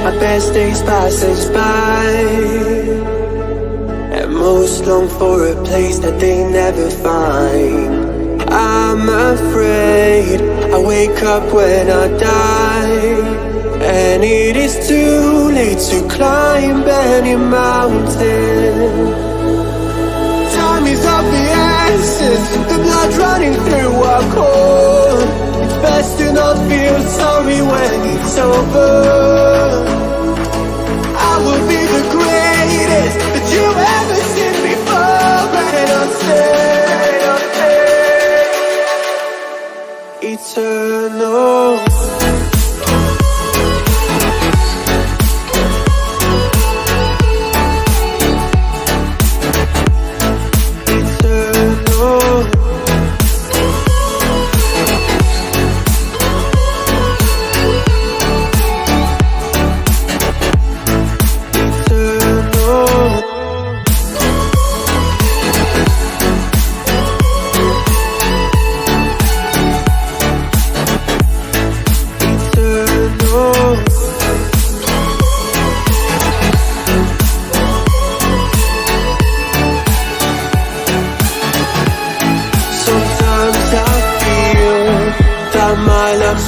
My best days pass us by, and most long for a place that they never find. I'm afraid I wake up when I die, and it is too late to climb any mountain. Time is of the essence, the blood running through our core. It's best to not feel sorry when it's over. I will be the greatest that you've ever seen before, and I'll stay eternal.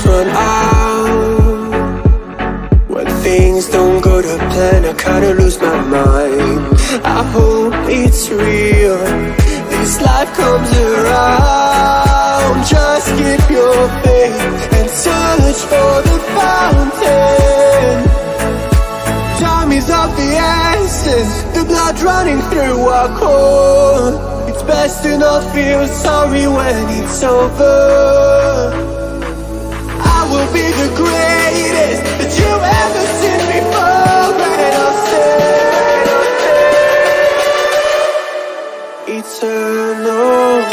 Run out when things don't go to plan. I kinda lose my mind. I hope it's real, this life comes around. Just keep your faith and search for the fountain. Time is of the essence, the blood running through our core. It's best to not feel sorry when it's over. I will be the greatest that you've ever seen before, and I'll stay eternal.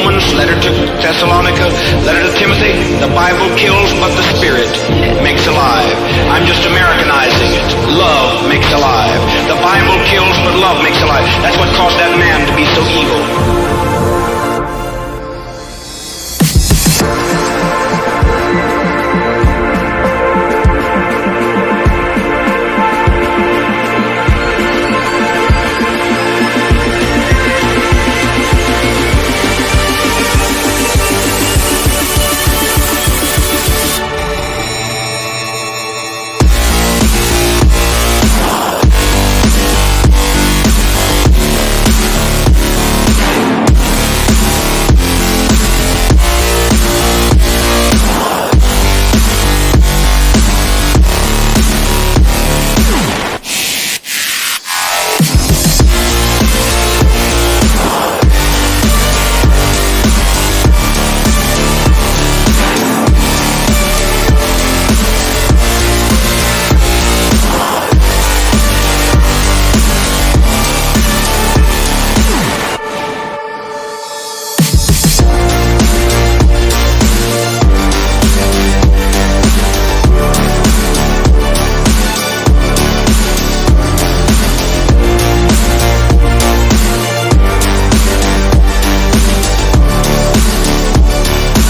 Romans, letter to Thessalonica, letter to Timothy. The Bible kills, but the Spirit makes alive. I'm just Americanizing it. Love makes alive. The Bible kills, but love makes alive. That's what caused that man to be so evil.